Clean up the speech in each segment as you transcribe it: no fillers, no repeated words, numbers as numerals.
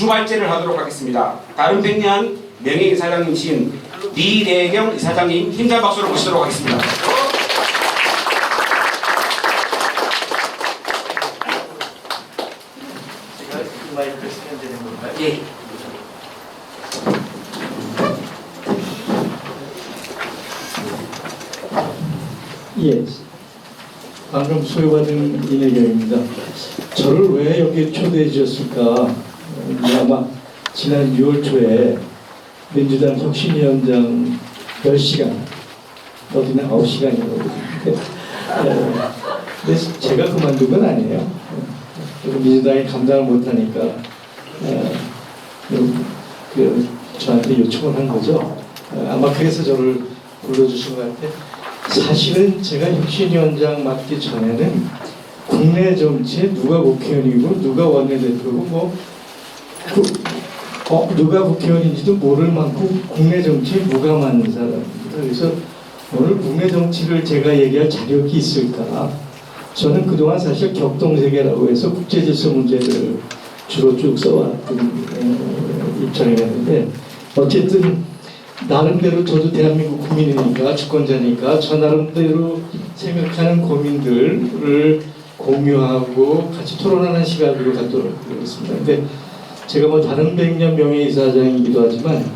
주발제를 하도록 하겠습니다. 다른 백년 명예이사장님이신 리대경 이사장님 힘찬 박수로 모시도록 하겠습니다. 제가 마이크 쓰면 되는 건가요? 예. 예, 방금 소개받은 이내경입니다. 저를 왜 여기 초대해 주셨을까? 아마 지난 6월 초에 민주당 혁신위원장 10시간, 어디는 9시간이라고 근데 제가 그만둔 건 아니에요. 민주당이 감당을 못하니까 저한테 요청을 한 거죠. 아마 그래서 저를 불러주신 것 같아요. 사실은 제가 혁신위원장 맡기 전에는 국내 정치에 누가 국회의원이고 누가 원내대표고 누가 국회의원인지도 모를 만큼 국내 정치에 무감한 사람입니다. 그래서 오늘 국내 정치를 제가 얘기할 자격이 있을까? 저는 그동안 사실 격동세계라고 해서 국제질서 문제를 주로 쭉 써왔던 입장이었는데 어쨌든 나름대로 저도 대한민국 국민이니까 주권자니까 저 나름대로 생각하는 고민들을 공유하고 같이 토론하는 시간으로 갖도록 하겠습니다. 근데 제가 뭐 다른 백년 명예이사장이기도 하지만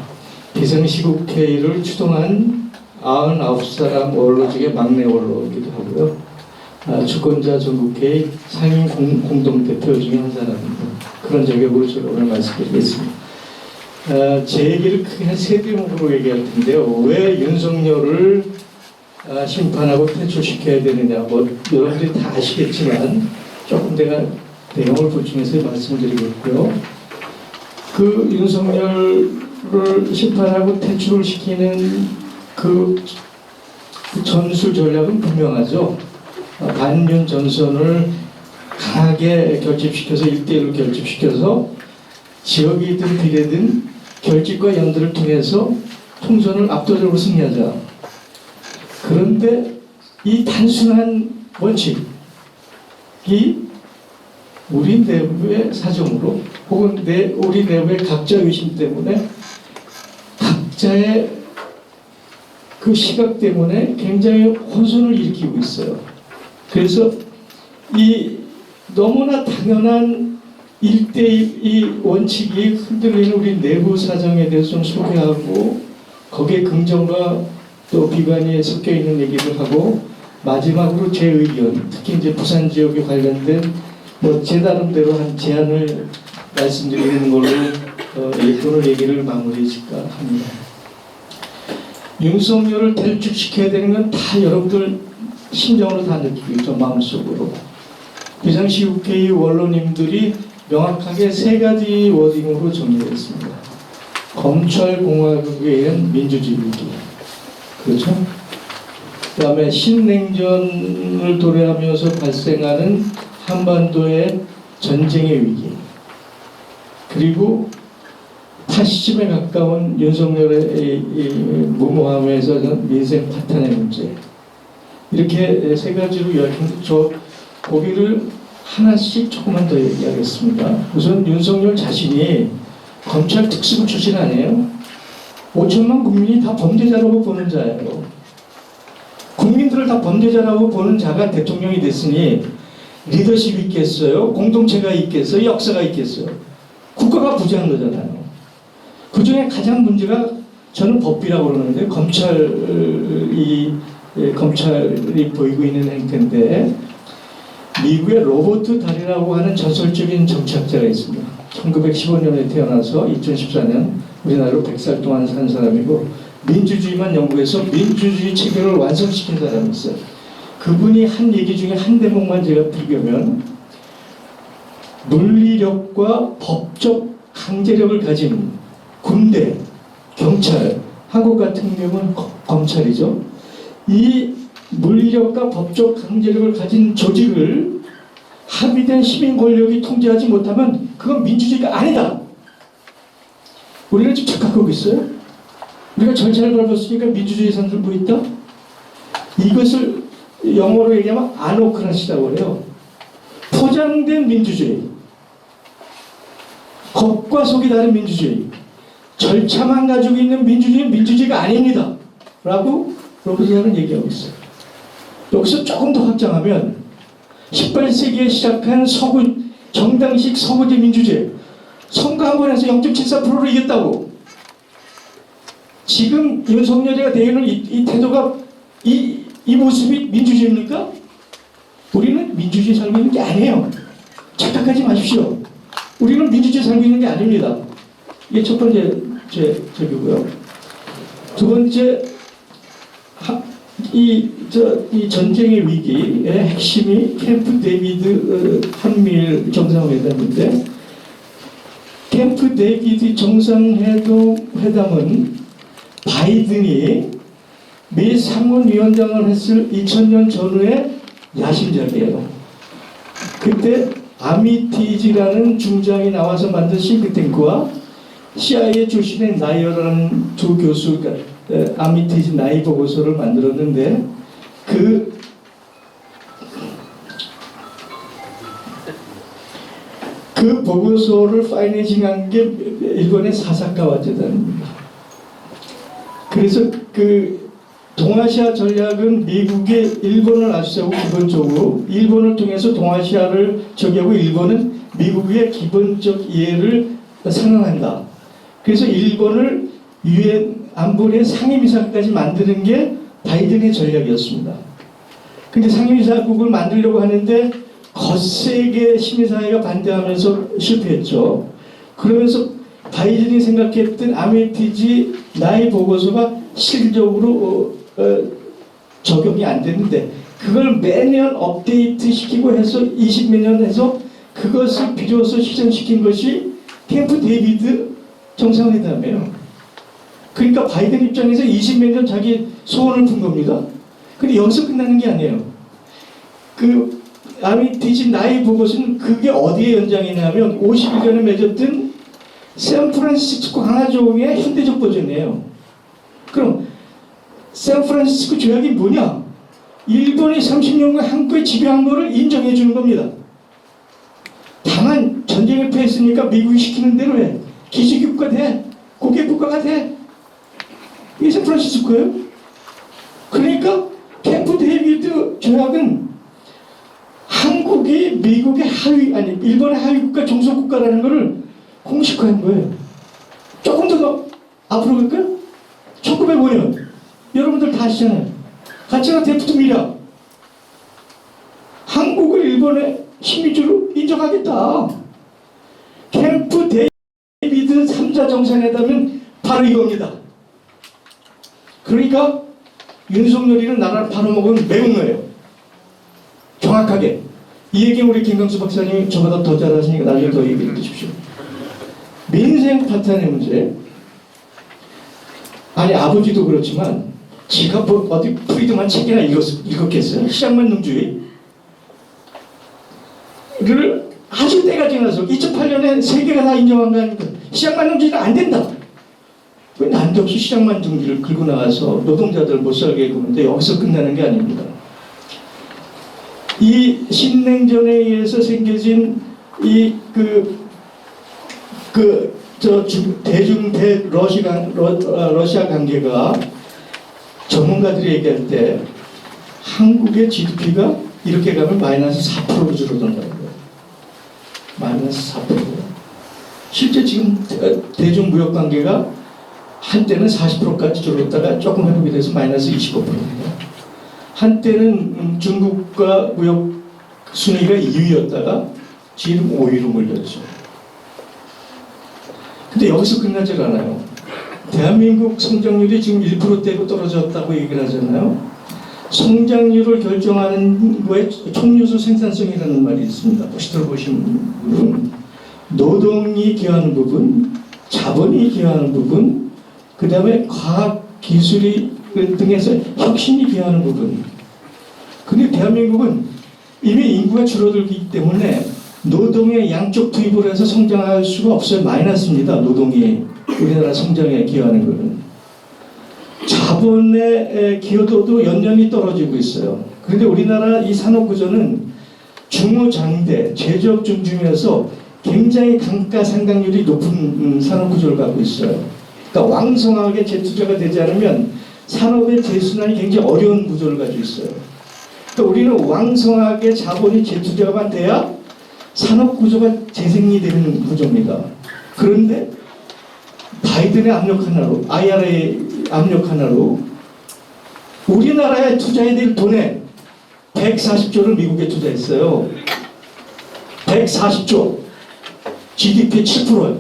비상시국회의를 추동한 99사람 원로 중에 막내 원로이기도 하고요. 주권자 전국회의 상임 공동대표 중에 한 사람입니다. 그런 자격으로 제가 오늘 말씀드리겠습니다. 제 얘기를 크게 한 세 대목으로 얘기할 텐데요. 왜 윤석열을 심판하고 퇴출시켜야 되느냐. 뭐 여러분들이 다 아시겠지만 조금 내가 내용을 보충해서 말씀드리겠고요. 그 윤석열을 심판하고 퇴출을 시키는 그 전술 전략은 분명하죠. 반윤 전선을 강하게 결집시켜서 1대1로 결집시켜서 지역이든 비례든 결집과 연대를 통해서 총선을 압도적으로 승리하자. 그런데 이 단순한 원칙이 우리 내부의 사정으로 혹은 우리 내부의 각자 의심 때문에 각자의 그 시각 때문에 굉장히 혼선을 일으키고 있어요. 그래서 이 너무나 당연한 1대1 이 원칙이 흔들리는 우리 내부 사정에 대해서 좀 소개하고 거기에 긍정과 또 비관이 섞여 있는 얘기를 하고 마지막으로 제 의견, 특히 이제 부산 지역에 관련된 뭐 제 나름대로 한 제안을 말씀드리는 걸로 오늘 얘기를 마무리 짓까 합니다. 윤석열을 탈출시켜야 되는 건 다 여러분들 심정으로 다 느끼고 있죠. 마음속으로. 비상시국회의 원로님들이 명확하게 세 가지 워딩으로 정리했습니다. 검찰공화국에는 민주주의 위기. 그렇죠? 그 다음에 신냉전을 도래하면서 발생하는 한반도의 전쟁의 위기. 그리고 파시즘에 가까운 윤석열의 무모함에서 민생 파탄의 문제. 이렇게 세 가지로 이야기했는데 저 거기를 하나씩 조금만 더 얘기하겠습니다. 우선 윤석열 자신이 검찰 특수부 출신 아니에요? 5천만 국민이 다 범죄자라고 보는 자예요. 국민들을 다 범죄자라고 보는 자가 대통령이 됐으니 리더십이 있겠어요? 공동체가 있겠어요? 역사가 있겠어요? 국가가 부재한 거잖아요. 그 중에 가장 문제가 저는 법비라고 그러는데 검찰이 보이고 있는 행태인데 미국의 로버트 다리라고 하는 전설적인 정치학자가 있습니다. 1915년에 태어나서 2014년 우리나라로 100살 동안 산 사람이고 민주주의만 연구해서 민주주의 체계를 완성시킨 사람이 있어요. 그분이 한 얘기 중에 한 대목만 제가 드리면 물리력과 법적 강제력을 가진 군대, 경찰, 한국 같은 경우는 검찰이죠. 이 물리력과 법적 강제력을 가진 조직을 합의된 시민 권력이 통제하지 못하면 그건 민주주의가 아니다. 우리가 지금 착각하고 있어요. 우리가 절차를 밟았으니까 민주주의 산들고 있다. 이것을 영어로 얘기하면 아노크라시라고 해요. 포장된 민주주의. 겉과 속이 다른 민주주의, 절차만 가지고 있는 민주주의는 민주주의가 아닙니다 라고 로브제어는 얘기하고 있어요. 여기서 조금 더 확장하면 18세기에 시작한 정당식 서구제 민주주의, 선거 한 번 해서 0.74%로 이겼다고. 지금 윤석열이가 대우는 이 태도가 이 모습이 민주주의입니까? 우리는 민주주의 살고 있는 게 아니에요. 착각하지 마십시오. 우리는 민주주의 살고 있는 게 아닙니다. 이게 첫 번째 저기고요. 두 번째, 이 전쟁의 위기의 핵심이 캠프 데이비드 한미일 정상회담인데, 캠프 데이비드 정상회담은 바이든이 미 상원위원장을 했을 2000년 전후의 야심작이에요. 그때 아미티지라는 중장이 나와서 만든 싱크탱크와 CIA 출신의 나이어라는 두 교수가 아미티지 나이 보고서를 만들었는데, 그 보고서를 파이낸싱한 게 일본의 사사카와 재단입니다. 그래서 그 동아시아 전략은 미국이 일본을 앞세우고 기본적으로 일본을 통해서 동아시아를 저기하고 일본은 미국의 기본적 이해를 상응한다. 그래서 일본을 유엔 안보리의 상임이사까지 만드는 게 바이든의 전략이었습니다. 근데 상임이사국을 만들려고 하는데 거세게 시민사회가 반대하면서 실패했죠. 그러면서 바이든이 생각했던 아메티지 나이 보고서가 실질적으로 적용이 안 됐는데, 그걸 매년 업데이트 시키고 해서 20몇 년 해서 그것을 비로소 실현시킨 것이 캠프 데이비드 정상회담이에요. 그러니까 바이든 입장에서 20몇 년 자기 소원을 푼 겁니다. 근데 여기서 끝나는 게 아니에요. 그 아미티지 나이 보고서는 그게 어디에 연장이냐면 51년에 맺었던 샌프란시스코 강화조약의 현대적 버전이에요. 그럼 샌프란시스코 조약이 뭐냐? 일본이 30년간 한국에 지배한 거를 인정해 주는 겁니다. 다만 전쟁을 패했으니까 미국이 시키는 대로 해. 기지국가 돼. 고객국가가 돼. 이게 샌프란시스코예요. 그러니까 캠프 데이비드 조약은 한국이 미국의 일본의 하위국가 종속국가라는 것을 공식화한 거예요. 조금 더 앞으로 갈까요? 1905년 여러분들 다 아시잖아요. 가치나 데프트 미라, 한국을 일본의 식민지로 인정하겠다. 캠프 데이비드 3자 정상회담은 바로 이겁니다. 그러니까 윤석열이는 나라를 팔아먹은 매운 거예요. 정확하게. 이 얘기 우리 김강수 박사님이 저보다 더 잘하시니까 나중에 더 얘기해 주십시오. 민생 파탄의 문제. 아니, 아버지도 그렇지만 지가 뭐 어디 프리드만 책이나 읽었겠어요? 시장만능주의를 아주 때가 지나서 2008년에 세계가 다 인정한 거 아닙니까? 시장만능주의는 안 된다. 왜 난데없이 시장만능주의를 긁고 나와서 노동자들 못 살게 해보는데 여기서 끝나는 게 아닙니다. 이 신냉전에 의해서 생겨진 러시아 관계가 전문가들이 얘기할 때 한국의 GDP가 이렇게 가면 마이너스 4%로 줄어든다는 거예요. 마이너스 4%. 실제 지금 대중 무역 관계가 한때는 40%까지 줄었다가 조금 회복이 돼서 마이너스 25%입니다. 한때는 중국과 무역 순위가 2위였다가 지금 5위로 몰렸죠. 근데 여기서 끝나질 않아요. 대한민국 성장률이 지금 1%대로 떨어졌다고 얘기를 하잖아요. 성장률을 결정하는 거에 총요소 생산성이라는 말이 있습니다. 혹시 들어보신 분은 노동이 기여하는 부분, 자본이 기여하는 부분, 그 다음에 과학, 기술이 등에서 혁신이 기여하는 부분. 근데 대한민국은 이미 인구가 줄어들기 때문에 노동의 양쪽 투입을 해서 성장할 수가 없어요. 마이너스입니다. 노동이 우리나라 성장에 기여하는 것은. 자본의 기여도도 연년이 떨어지고 있어요. 그런데 우리나라 이 산업구조는 중후장대, 제조업 중심에서 굉장히 감가상각률이 높은 산업 구조를 갖고 있어요. 그러니까 왕성하게 재투자가 되지 않으면 산업의 재순환이 굉장히 어려운 구조를 가지고 있어요. 그러니까 우리는 왕성하게 자본이 재투자가 돼야 산업 구조가 재생리되는 구조입니다. 그런데 바이든의 압력 하나로, IRA 압력 하나로 우리나라에 투자해야 될 돈에 140조를 미국에 투자했어요. 140조. GDP 7%예요.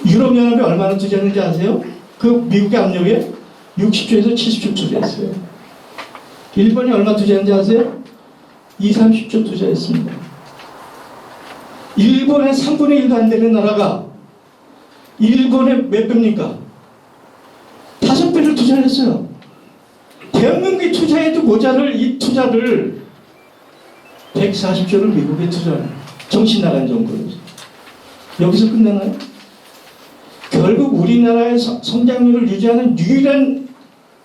유럽연합이 얼마나 투자했는지 아세요? 그 미국의 압력에 60조에서 70조 투자했어요. 일본이 얼마 투자했는지 아세요? 20, 30조 투자했습니다. 일본의 3분의 1도 안 되는 나라가 일본의 몇 배입니까? 5배를 투자했어요. 대한민국이 투자해도 모자를 이 투자를 140조를 미국에 투자해요. 정신 나간 정도로. 여기서 끝나나요? 결국 우리나라의 성장률을 유지하는 유일한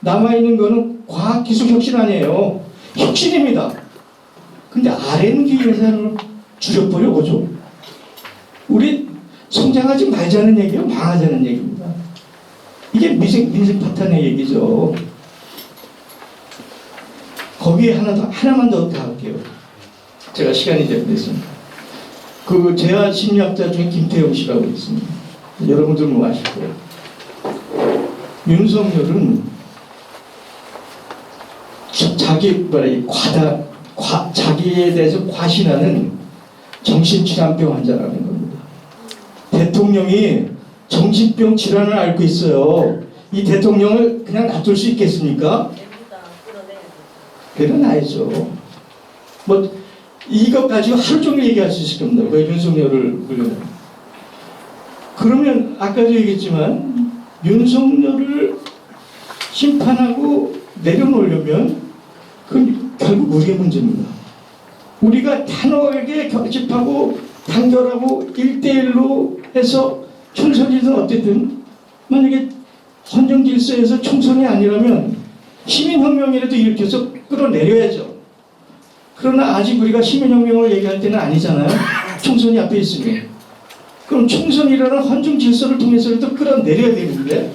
남아있는 거는 과학기술 혁신 아니에요. 혁신입니다. 근데 R&D 예산을 줄여버려보죠. 우리 성장하지 말자는 얘기예요? 망하자는 얘기입니다. 이게 민생 파탄의 얘기죠. 거기에 하나만 더 할게요. 제가 시간이 됐습니다. 그 재하 심리학자 중에 김태형 씨라고 있습니다. 여러분들 뭐 아실 거예요. 윤석열은 자기에 대해서 과신하는 정신질환병 환자라는 겁니다. 대통령이 정신병 질환을 앓고 있어요. 이 대통령을 그냥 놔둘 수 있겠습니까? 끌어놔야죠. 뭐 이것 가지고 하루 종일 얘기할 수 있을 겁니다. 왜 윤석열을 물려요? 그러면 아까도 얘기했지만 윤석열을 심판하고 내려놓으려면 그건 결국 우리의 문제입니다. 우리가 단호하게 결집하고 단결하고 1대1로 해서 총선이든 어쨌든 만약에 헌정 질서에서 총선이 아니라면 시민혁명이라도 일으켜서 끌어내려야죠. 그러나 아직 우리가 시민혁명을 얘기할 때는 아니잖아요. 총선이 앞에 있으니. 그럼 총선이라는 헌정 질서를 통해서라도 끌어내려야 되는데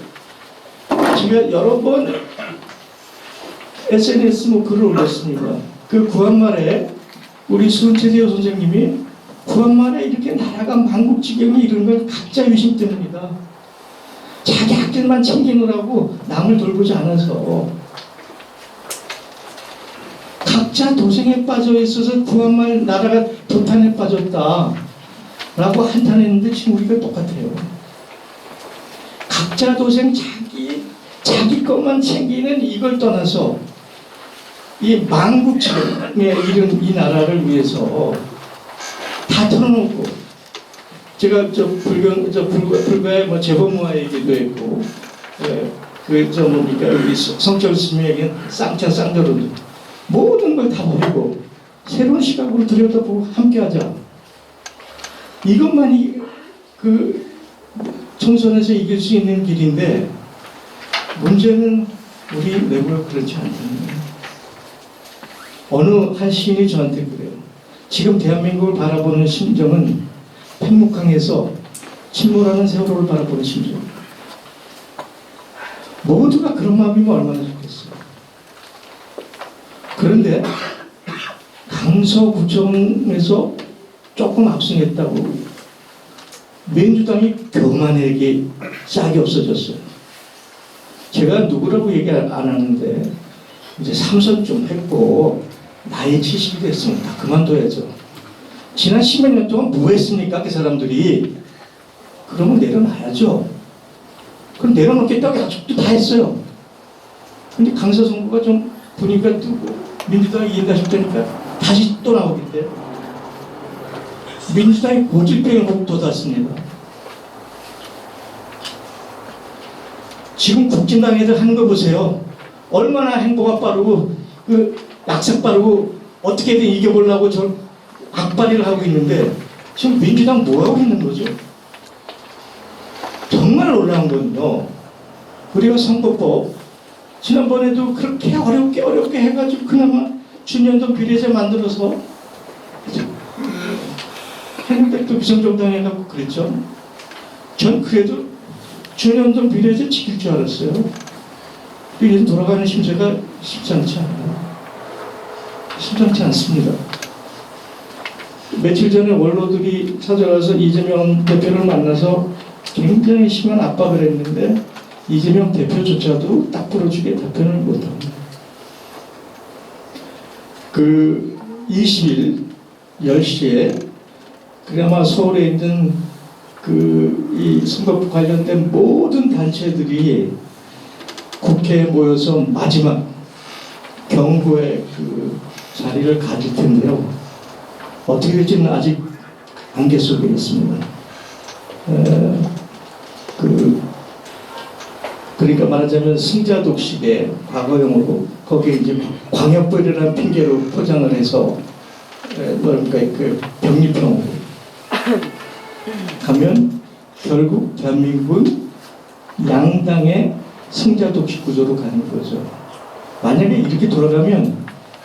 제가 여러 번 SNS 글을 올렸습니다. 그 구한말에 우리 수은채재호 선생님이 구한말에 이렇게 나라가 만국지경이 이런 건 각자 유심 때문이다. 자기 학들만 챙기느라고 남을 돌보지 않아서 각자 도생에 빠져 있어서 구한말 나라가 도탄에 빠졌다 라고 한탄했는데 지금 우리가 똑같아요. 각자 도생 자기 것만 챙기는 이걸 떠나서 이 만국지경에 이른 이 나라를 위해서 다 털어놓고 제가 불가에 뭐 재범무화 얘기도 했고 뭡니까 우리 성철 스님에게 쌍전도 모든 걸 다 버리고 새로운 시각으로 들여다보고 함께하자. 이것만이 그 총선에서 이길 수 있는 길인데 문제는 우리 내부가 그렇지 않습니다. 어느 한 시인이 저한테 그래요. 지금 대한민국을 바라보는 심정은 팽목항에서 침몰하는 세월호를 바라보는 심정. 모두가 그런 마음이면 얼마나 좋겠어요. 그런데 강서구청에서 조금 압승했다고 민주당이 교만하게 싹이 없어졌어요. 제가 누구라고 얘기 안 하는데 이제 삼선 좀 했고 나이 70이 됐으면 다 그만둬야죠. 지난 10몇 년 동안 뭐 했습니까? 그 사람들이. 그러면 내려놔야죠. 그럼 내려놓겠다고 약속도 다 했어요. 근데 강서 선거가 좀 보니까 민주당이 이긴다 싶다니까 다시 또 나오겠대요. 민주당이 고질병을 못 돋았습니다. 지금 국진당에서 하는 거 보세요. 얼마나 행보가 빠르고 그 약삭 빠르고 어떻게든 이겨보려고 저 악발이를 하고 있는데 지금 민주당 뭐 하고 있는 거죠? 정말 놀라운 건요. 우리가 선거법 지난번에도 그렇게 어렵게 해가지고 그나마 준연도 비례제 만들어서 한국백도 비선정당해갖고 그랬죠. 전 그래도 준연동 비례제 지킬 줄 알았어요. 이게 돌아가는 심세가 심상치 않아요. 심상치 않습니다. 며칠 전에 원로들이 찾아가서 이재명 대표를 만나서 굉장히 심한 압박을 했는데 이재명 대표조차도 딱 부러지게 답변을 못합니다. 그 20일 10시에 그나마 서울에 있는 이 선거 관련된 모든 단체들이 국회에 모여서 마지막 경고의 그 자리를 가질 텐데요. 어떻게 될지는 아직 안개 속에 있습니다. 그러니까 말하자면 승자독식의 과거형으로 거기에 이제 광역벌이라는 핑계로 포장을 해서 그러니까 그 병립형으로 가면 결국 대한민국은 양당의 승자독식 구조로 가는 거죠. 만약에 이렇게 돌아가면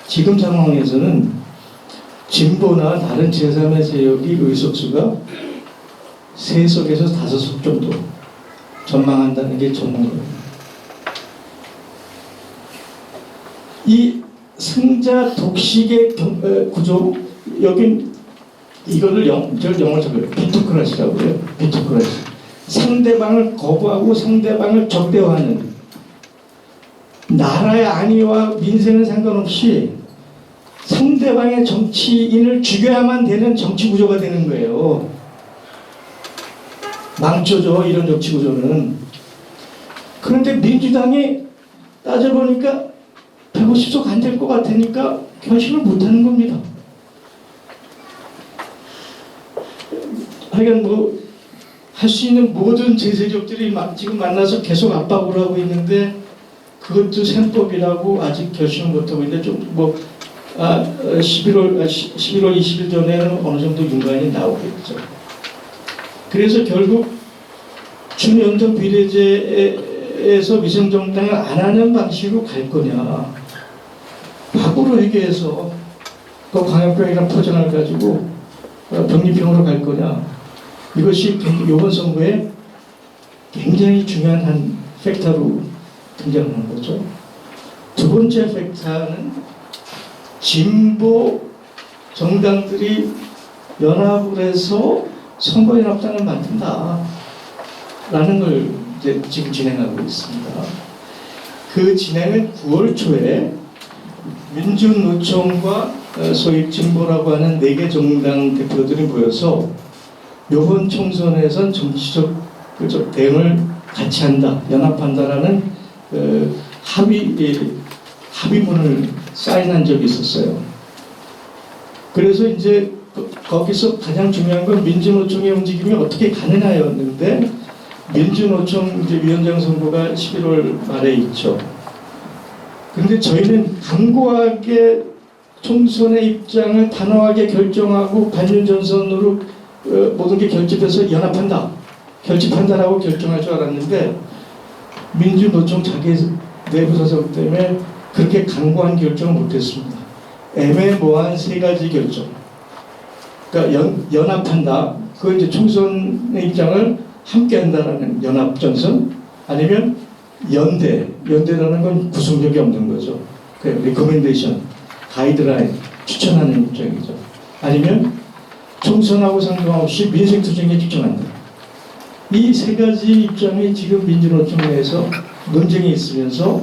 지금 상황에서는 진보나 다른 제3의 세력이 의석수가 3석에서 5석 정도 전망한다는 게 전문가예요. 이 승자 독식의 구조, 여긴 이거를 영어로 적어요. 비토크라시라고 해요. 비토크라시. 상대방을 거부하고 상대방을 적대화하는, 나라의 안위와 민생은 상관없이 상대방의 정치인을 죽여야만 되는 정치 구조가 되는 거예요. 망조죠, 이런 정치 구조는. 그런데 민주당이 따져보니까 150석 안 될 것 같으니까 결심을 못하는 겁니다. 하여간 뭐 할 수 있는 모든 제세력들이 지금 만나서 계속 압박을 하고 있는데 그것도 셈법이라고 아직 결심을 못하고 있는데 좀 뭐 11월 20일 전에는 어느 정도 윤곽이 나오겠죠. 그래서 결국 준연동 비례제에서 위성정당을 안 하는 방식으로 갈 거냐, 과거로 얘기해서 그 광역병이랑 포장을 가지고 병립형으로 갈 거냐, 이것이 이번 선거에 굉장히 중요한 한 팩터로 등장하는 거죠. 두 번째 팩터는 진보 정당들이 연합을 해서 선거연합당을 만든다 라는 걸 이제 지금 진행하고 있습니다. 그 진행은 9월 초에 민주노총과 소위 진보라고 하는 4개 정당 대표들이 모여서 이번 총선에선 정치적 대응을 같이 한다, 연합한다라는 합의문을 사인한 적이 있었어요. 그래서 이제 거기서 가장 중요한 건 민주노총의 움직임이 어떻게 가느냐였는데, 민주노총 이제 위원장 선거가 11월 말에 있죠. 그런데 저희는 강고하게 총선의 입장을 단호하게 결정하고 반윤전선으로 모든 게 결집해서 연합한다, 결집한다라고 결정할 줄 알았는데 민주노총 자기 내부 사정 때문에 그렇게 강고한 결정을 못했습니다. 애매모호한 3가지 결정. 그러니까 연합한다, 그건 이제 총선의 입장을 함께한다라는 연합전선, 아니면 연대라는 건 구속력이 없는 거죠. 그 리커멘데이션, 가이드라인, 추천하는 입장이죠. 아니면 총선하고 상관없이 민생투쟁에 집중한다. 이 3가지 입장이 지금 민주노총 내에서 논쟁이 있으면서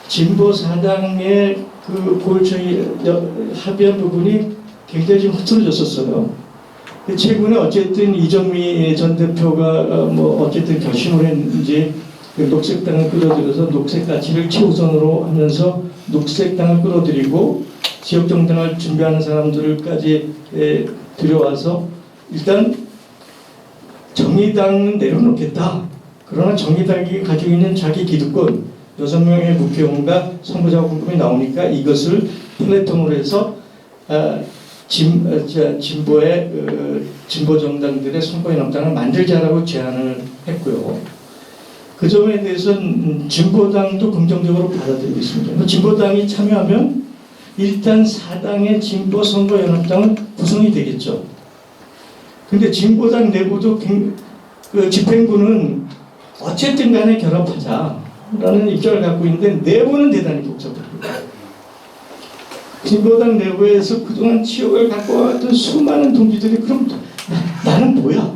진보 사당의 그 고열청이 합의한 부분이 굉장히 좀 흐트러졌었어요. 최근에 어쨌든 이정미 전 대표가 뭐 어쨌든 결심을 했는지 녹색당을 끌어들여서 녹색 가치를 최우선으로 하면서 녹색당을 끌어들이고 지역정당을 준비하는 사람들까지 들여와서 일단 정의당은 내려놓겠다. 그러나 정의당이 가지고 있는 자기 기득권 6명의 국회의원과 선거자금이 나오니까 이것을 플랫폼으로 해서 진보의 진보 정당들의 선거연합당을 만들자라고 제안을 했고요. 그 점에 대해서는 진보당도 긍정적으로 받아들이고 있습니다. 진보당이 참여하면 일단 4당의 진보 선거연합당은 구성이 되겠죠. 근데 진보당 내부도 그 집행부는 어쨌든 간에 결합하자라는 입장을 갖고 있는데 내부는 대단히 복잡합니다. 진보당 내부에서 그동안 지역을 갖고 왔던 수많은 동지들이 그럼 나는 뭐야?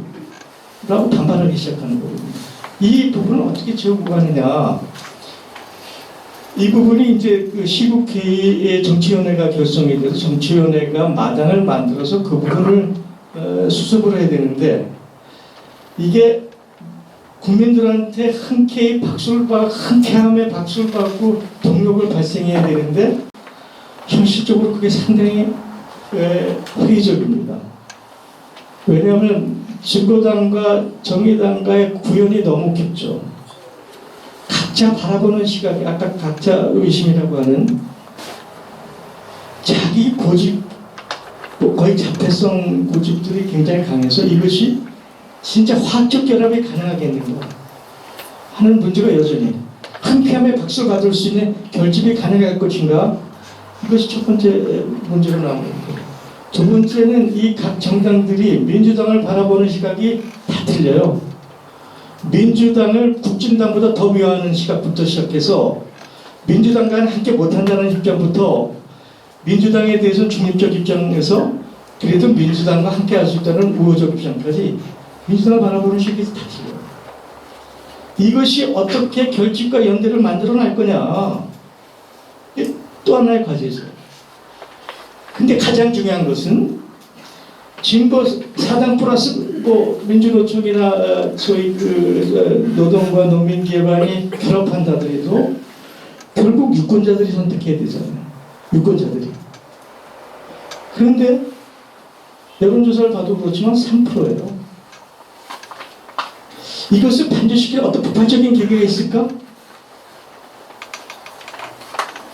라고 반발하기 시작하는 거거든요. 이 부분을 어떻게 채우고 가느냐. 이 부분이 이제 그 시국회의의 정치위원회가 결성이 돼서 정치위원회가 마당을 만들어서 그 부분을 수습을 해야 되는데 이게 국민들한테 흔쾌히 흔쾌함에 박수를 받고 동력을 발생해야 되는데 현실적으로 그게 상당히 회의적입니다. 왜냐하면 진보당과 정의당과의 구현이 너무 깊죠. 각자 바라보는 시각이 아까 각자 의심이라고 하는 자기 고집, 거의 자폐성 고집들이 굉장히 강해서 이것이 진짜 화학적 결합이 가능하겠는가 하는 문제가 여전히 흔쾌함에 박수를 받을 수 있는 결집이 가능할 것인가, 이것이 첫 번째 문제로 나옵니다. 두 번째는 이 각 정당들이 민주당을 바라보는 시각이 다 틀려요. 민주당을 국진당보다 더 미워하는 시각부터 시작해서 민주당과는 함께 못한다는 입장부터 민주당에 대해서 중립적 입장에서 그래도 민주당과 함께 할 수 있다는 우호적 입장까지 민주당을 바라보는 시각이 다 틀려요. 이것이 어떻게 결집과 연대를 만들어 낼 거냐, 이게 또 하나의 과제죠. 근데 가장 중요한 것은 진보 사당 플러스 민주노총이나 소위 그 노동과 농민기회반이 결합한다더라도 결국 유권자들이 선택해야 되잖아요. 유권자들이. 그런데 여론조사를 봐도 그렇지만 3%예요. 이것을 반대시킬 어떤 폭발적인 계기가 있을까?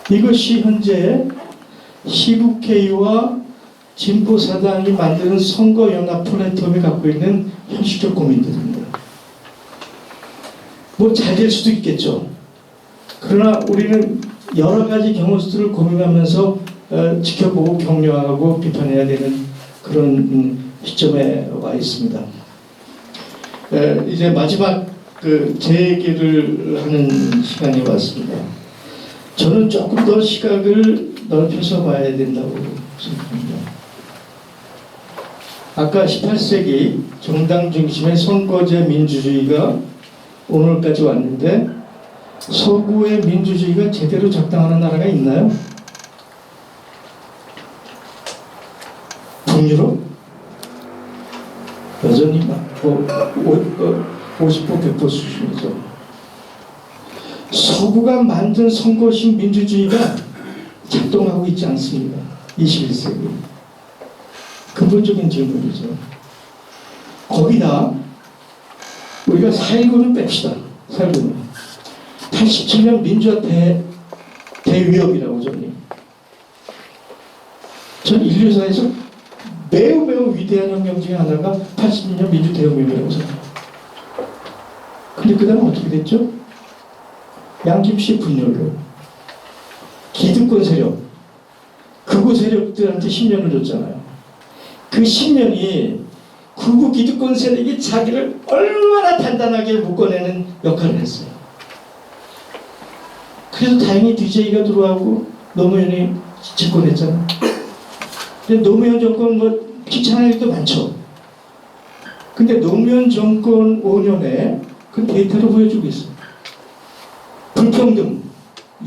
이것이 현재 시국회의와 진보사당이 만드는 선거연합 플랫폼이 갖고 있는 현실적 고민들입니다. 뭐 잘 될 수도 있겠죠. 그러나 우리는 여러 가지 경우들을 고민하면서 지켜보고 격려하고 비판해야 되는 그런 시점에 와 있습니다. 이제 마지막 재얘기를 하는 시간이 왔습니다. 저는 조금 더 시각을 넓혀서 봐야 된다고 생각합니다. 아까 18세기 정당 중심의 선거제 민주주의가 오늘까지 왔는데 서구의 민주주의가 제대로 작동하는 나라가 있나요? 북유럽? 여전히 50% 100% 수준이죠. 서구가 만든 선거식 민주주의가 작동하고 있지 않습니다. 21세기. 근본적인 질문이죠. 거기다 우리가 4.19는 뺍시다. 4.19는 87년 민주화 대위협이라고 저는 인류사에서 매우 위대한 혁명 중에 하나가 80년 민주대혁명이라고 생각합니다. 근데 그 다음에 어떻게 됐죠? 양김씨 분열로 기득권 세력, 극우 세력들한테 10년을 줬잖아요. 그 10년이 극우 기득권 세력이 자기를 얼마나 단단하게 묶어내는 역할을 했어요. 그래서 다행히 DJ가 들어가고 노무현이 집권했잖아요. 근데 노무현 정권 귀찮은 일도 많죠. 근데 노무현 정권 5년에 그 데이터로 보여주고 있어요. 불평등,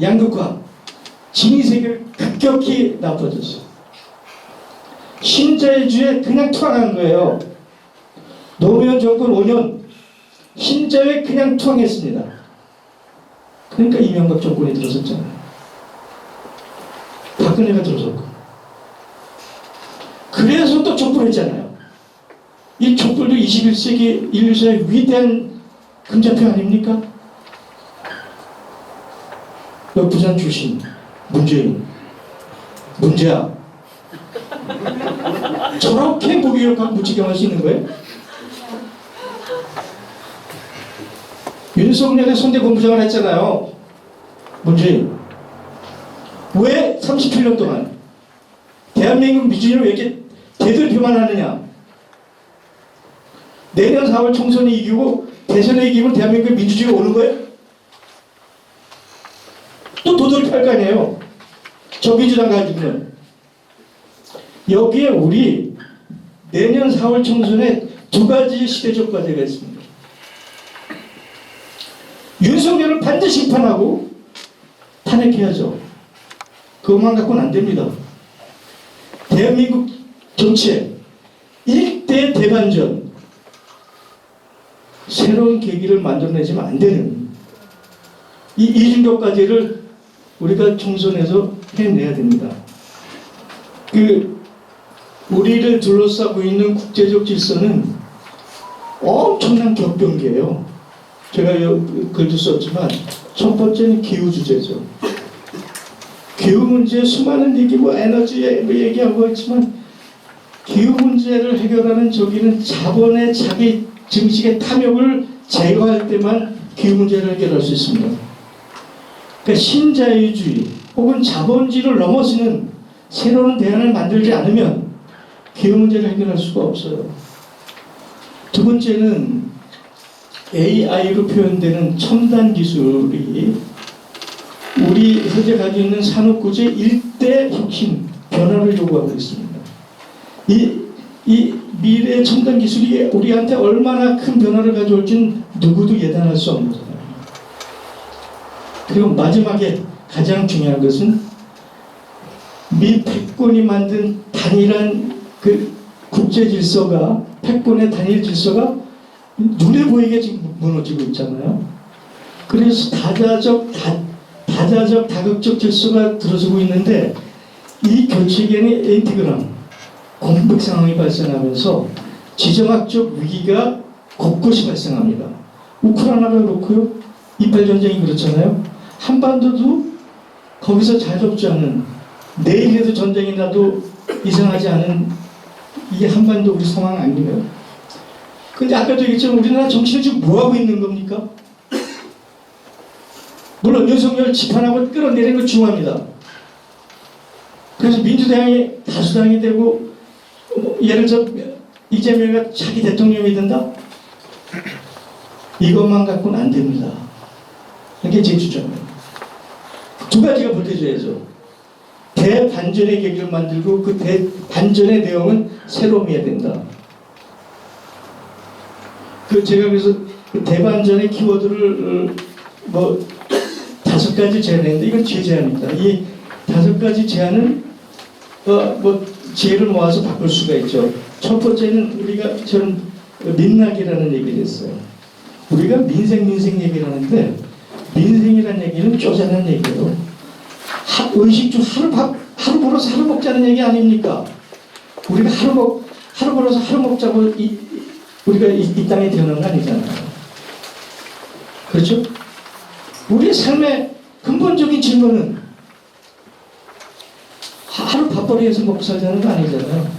양극화, 진위세계를 급격히 나빠졌어요. 신자유주의에 그냥 투항한 거예요. 노무현 정권 5년 신자유에 그냥 투항했습니다. 그러니까 이명박 정권이 들어섰잖아요. 박근혜가 들어섰고. 그래서 또 촛불했잖아요. 이 촛불도 21세기 인류사의 위대한 금자표 아닙니까? 너 부산 출신 문재인, 문제야. 저렇게 무기력하고 무지경할 수 있는 거예요? 윤석열의 선대본부장을 했잖아요. 문재인. 왜 37년 동안 대한민국 민주주의를 왜 이렇게 대들표만 하느냐? 내년 4월 총선에 이기고 대선에 이기면 대한민국의 민주주의가 오는 거예요? 또 도돌이할 거 아니에요. 저 민주당 가지고는. 여기에 우리 내년 4월 총선에 두 가지 시대적 과제가 있습니다. 윤석열을 반드시 심판하고 탄핵해야죠. 그것만 갖고는 안 됩니다. 대한민국 정치에 일대 대반전, 새로운 계기를 만들어내지면 안 되는 이 이중적 과제를 우리가 총선에서 해내야 됩니다. 우리를 둘러싸고 있는 국제적 질서는 엄청난 격변기예요. 제가 글도 썼지만 첫 번째는 기후 주제죠. 기후 문제 수많은 얘기 에너지 얘기하고 있지만 기후 문제를 해결하는 저기는 자본의 자기 증식의 탐욕을 제거할 때만 기후 문제를 해결할 수 있습니다. 그러니까 신자유주의 혹은 자본주의를 넘어서는 새로운 대안을 만들지 않으면 기후 문제를 해결할 수가 없어요. 두 번째는 AI로 표현되는 첨단 기술이 우리 현재 가지고 있는 산업구조의 일대 혁신, 변화를 요구하고 있습니다. 이 미래의 첨단 기술이 우리한테 얼마나 큰 변화를 가져올지는 누구도 예단할 수 없는 거잖아요. 그리고 마지막에 가장 중요한 것은 미 패권이 만든 단일한 국제 질서가, 패권의 단일 질서가 눈에 보이게 지금 무너지고 있잖아요. 그래서 다자적 다극적 질서가 들어서고 있는데 이 교체기에는 엔티그람, 공백 상황이 발생하면서 지정학적 위기가 곳곳이 발생합니다. 우크라이나가 그렇고요. 이팔 전쟁이 그렇잖아요. 한반도도 거기서 자유롭지 않은, 내일에도 전쟁이 나도 이상하지 않은 이게 한반도 우리 상황 아니에요. 근데 아까도 얘기했지만 우리나라 정치는 지금 뭐하고 있는 겁니까? 물론 윤석열 집권하고 끌어내리는 건 중요합니다. 그래서 민주당이 다수당이 되고 예를 들어 이재명이 자기 대통령이 된다? 이것만 갖고는 안 됩니다. 이게 제 주장이에요. 두 가지가 보태줘야죠. 대반전의 계기를 만들고 그 대반전의 내용은 새로움이어야 된다. 제가 그래서 그 대반전의 키워드를 5가지 제안했는데 이건 제 제안입니다. 이 5가지 제안은 지혜를 모아서 바꿀 수가 있죠. 첫 번째는 저는 민락이라는 얘기를 했어요. 우리가 민생 얘기를 하는데 민생이라는 얘기는 쪼잔한 얘기예요. 의식주 하루 벌어서 하루 먹자는 얘기 아닙니까? 우리가 하루 벌어서 하루 먹자고 우리가 이 땅에 태어난 거 아니잖아요. 그렇죠? 우리의 삶의 근본적인 질문은 하루 밥벌이해서 먹고 살자는 거 아니잖아요.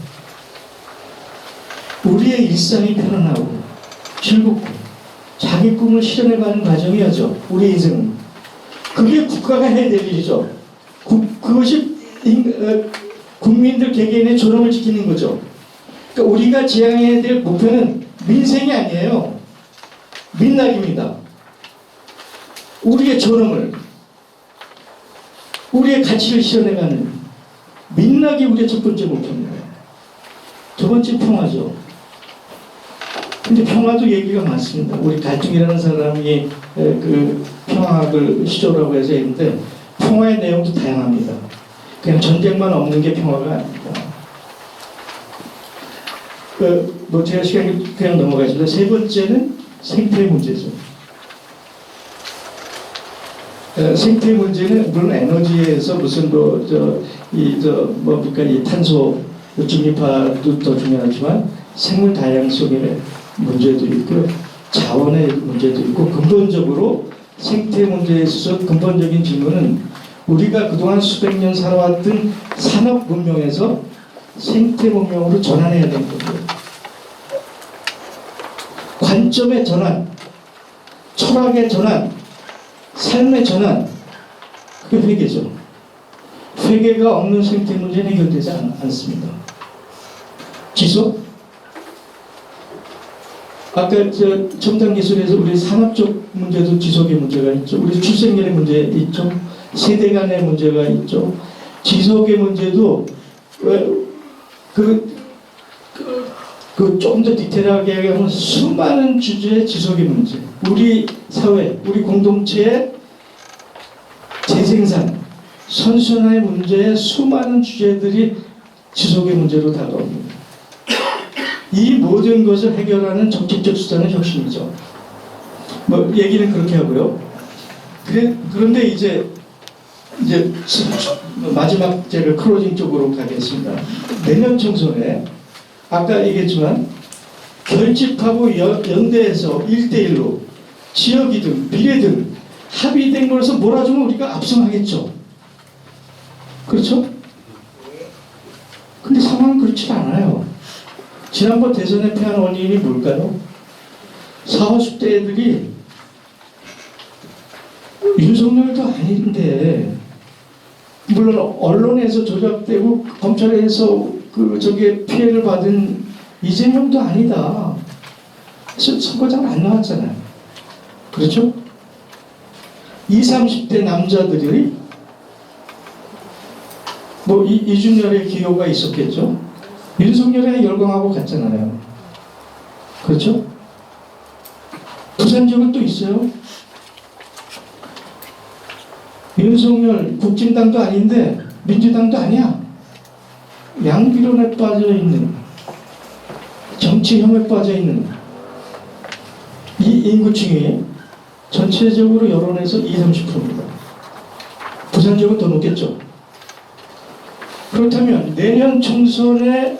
우리의 일상이 편안하고 즐겁고 자기 꿈을 실현해가는 과정이었죠. 우리 인생은. 그게 국가가 해야 될 일이죠. 그것이 국민들 개개인의 존엄을 지키는 거죠. 그러니까 우리가 지향해야 될 목표는 민생이 아니에요. 민락입니다. 우리의 존엄을, 우리의 가치를 실현해가는 민락이 우리의 첫 번째 목표입니다. 두 번째 평화죠. 근데 평화도 얘기가 많습니다. 우리 갈중이라는 사람이 그 평화학을 시조라고 해서 했는데 평화의 내용도 다양합니다. 그냥 전쟁만 없는 게 평화가 아닙니다. 제가 시간이 그냥 넘어가겠습니다. 세 번째는 생태 문제죠. 생태 문제는 물론 에너지에서 무슨 이 탄소 중립화도 더 중요하지만 생물 다양성의 문제도 있고 자원의 문제도 있고 근본적으로 생태 문제에 있어서 근본적인 질문은 우리가 그동안 수백 년 살아왔던 산업 문명에서 생태 문명으로 전환해야 되는 거죠. 관점의 전환, 철학의 전환, 삶의 전환, 그게 회계죠. 회계가 없는 생태 문제는 해결되지 않습니다. 지속? 아까 저 첨단 기술에서 우리 산업적 문제도 지속의 문제가 있죠. 우리 출생률의 문제 있죠. 세대 간의 문제가 있죠. 지속의 문제도 좀 더 디테일하게 얘기하면 수많은 주제의 지속의 문제, 우리 사회, 우리 공동체의 재생산, 선순환의 문제에 수많은 주제들이 지속의 문제로 다가옵니다. 이 모든 것을 해결하는 정책적 수단은 혁신이죠. 뭐 얘기는 그렇게 하고요. 그런데 이제 마지막 제가 클로징 쪽으로 가겠습니다. 내년 총선에 아까 얘기했지만 결집하고 연대해서 1대1로 지역이든 비례든 합의된 걸로서 몰아주면 우리가 압승하겠죠. 그렇죠? 근데 상황은 그렇지 않아요. 지난번 대선에 패한 원인이 뭘까요? 40, 50대 애들이 윤석열도 아닌데, 물론 언론에서 조작되고 검찰에서 저게 피해를 받은 이재명도 아니다. 선거장 안 나왔잖아요. 그렇죠? 20, 30대 남자들이 뭐 이준열의 기여가 있었겠죠. 윤석열에 열광하고 갔잖아요. 그렇죠? 부산 지역은 또 있어요. 윤석열 국진당도 아닌데 민주당도 아니야. 양비론에 빠져있는, 정치혐오에 빠져있는 이 인구층이 전체적으로 여론에서 20, 30%입니다. 부산 지역은 더 높겠죠. 그렇다면 내년 총선에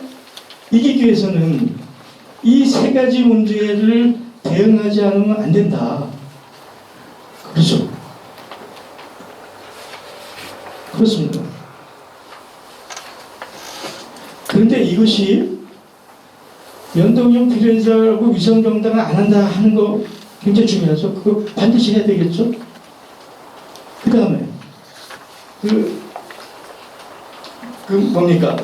이기기 위해서는 이 세 가지 문제를 대응하지 않으면 안 된다. 그렇죠? 그렇습니다. 그런데 이것이 연동형 비례자라고 위성정당을 안 한다 하는 거 굉장히 중요하죠. 그거 반드시 해야 되겠죠. 그 다음에 뭡니까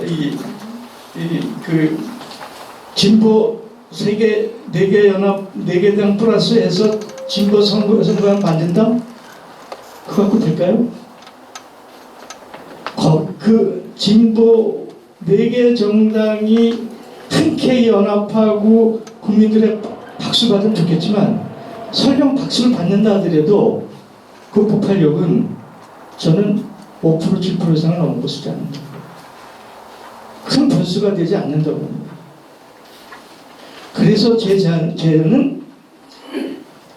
진보 4개 연합 4개당 플러스해서 진보 선거안 만든다? 그거 갖고 될까요? 그 진보 4개 정당이 흔쾌히 연합하고 국민들의 박수 받으면 좋겠지만, 설령 박수를 받는다 하더라도 그 폭발력은 저는 5% 7% 이상을 넘어서지 않는다. 큰 변수가 되지 않는다고 합니다. 그래서 제 제안은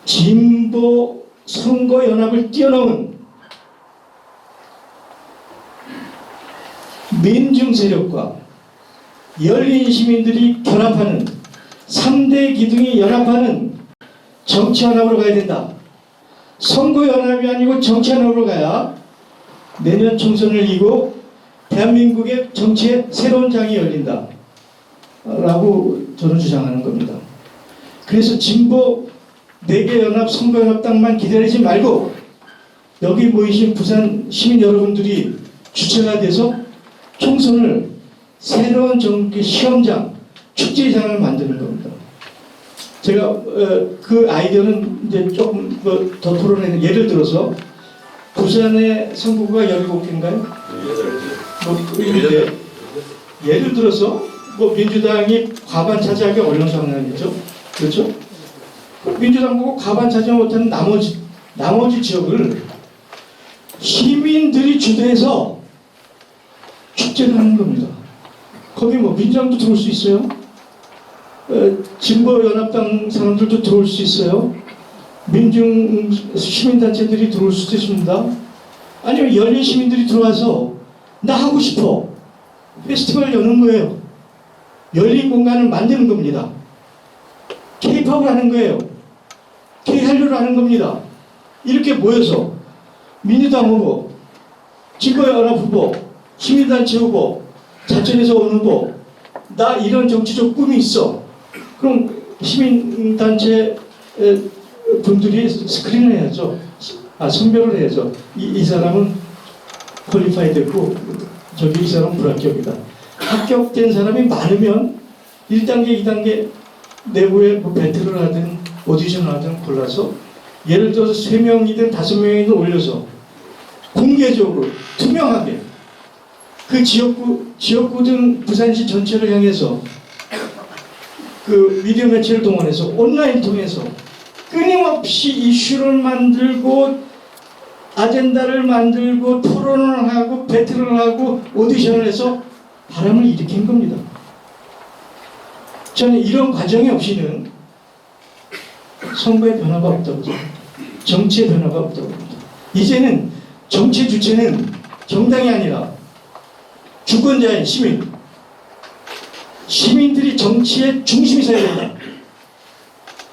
진보 선거연합을 뛰어넘은 민중 세력과 열린 시민들이 결합하는 3대 기둥이 연합하는 정치연합으로 가야 된다. 선거연합이 아니고 정치연합으로 가야 내년 총선을 이기고 대한민국의 정치에 새로운 장이 열린다 라고 저는 주장하는 겁니다. 그래서 진보 4개 연합 선거연합당만 기다리지 말고 여기 모이신 부산 시민 여러분들이 주체가 돼서 총선을 새로운 정기 시험장, 축제장을 만드는 겁니다. 제가 그 아이디어는 이제 조금 더 토론해는, 예를 들어서 부산의 선거구가 17개인가요? 예를 들어서 민주당이 과반 차지하기 어려운 상황이죠. 그렇죠? 민주당 보고 과반 차지 못하는 나머지 지역을 시민들이 주도해서 축제를 하는 겁니다. 거기 민주당도 들어올 수 있어요. 진보연합당 사람들도 들어올 수 있어요. 민중 시민단체들이 들어올 수도 있습니다. 아니면 열린 시민들이 들어와서 나 하고 싶어. 페스티벌 여는 거예요. 열린 공간을 만드는 겁니다. K-팝을 하는 거예요. K-한류를 하는 겁니다. 이렇게 모여서 민주당 후보, 진보연합 후보, 시민단체 후보, 자천에서 온 후보, 나 이런 정치적 꿈이 있어. 그럼 시민단체 분들이 스크린을 해야죠. 선별을 해야죠. 이 사람은 퀄리파이 됐고 이 사람은 불합격이다. 합격된 사람이 많으면 1단계, 2단계 내부에 뭐 배틀을 하든 오디션을 하든 골라서 예를 들어서 3명이든 5명이든 올려서 공개적으로 투명하게 그 지역구든 부산시 전체를 향해서 그 미디어 매체를 동원해서 온라인 통해서 끊임없이 이슈를 만들고 아젠다를 만들고 토론을 하고 배틀을 하고 오디션을 해서 바람을 일으킨 겁니다. 저는 이런 과정이 없이는 선거의 변화가 없다고 생각합니다. 정치의 변화가 없다고 봅니다. 이제는 정치 주체는 정당이 아니라 주권자인 시민들이 정치의 중심이 서야 된다.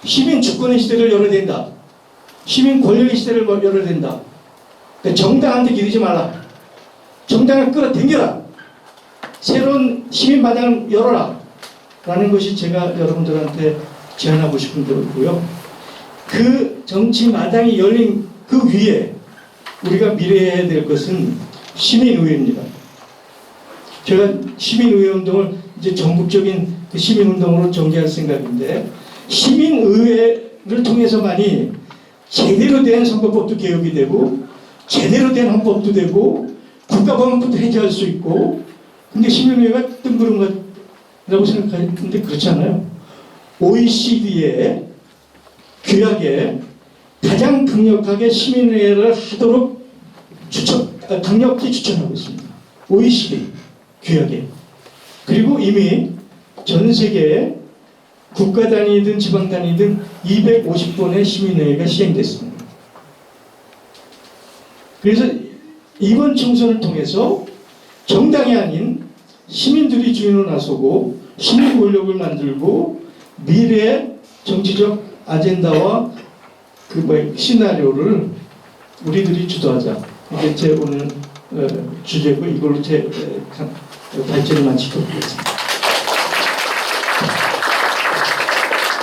시민 주권의 시대를 열어야 된다. 시민 권력의 시대를 열어야 된다. 그러니까 정당한테 기대지 말라. 정당을 끌어당겨라. 새로운 시민 마당을 열어라. 라는 것이 제가 여러분들한테 제안하고 싶은 거고요. 그 정치 마당이 열린 그 위에 우리가 미래해야 될 것은 시민의회입니다. 제가 시민의회 운동을 이제 전국적인 그 시민운동으로 전개할 생각인데, 시민의회를 통해서만이 제대로 된 선거법도 개혁이 되고 제대로 된 헌법도 되고 국가보안법도 해제할 수 있고. 근데 시민의회가 뜬구름 라고 생각하는데 그렇지 않아요. OECD의 규약에 가장 강력하게 시민의회를 하도록 강력히 추천하고 있습니다. OECD 규약에. 그리고 이미 전 세계에 국가 단위든 지방 단위든 250번의 시민의회가 시행됐습니다. 그래서 이번 총선을 통해서 정당이 아닌 시민들이 주인으로 나서고 시민 권력을 만들고 미래의 정치적 아젠다와 그 시나리오를 우리들이 주도하자. 이게 제 오늘 주제고, 이걸로 제 발제를 마치도록 하겠습니다.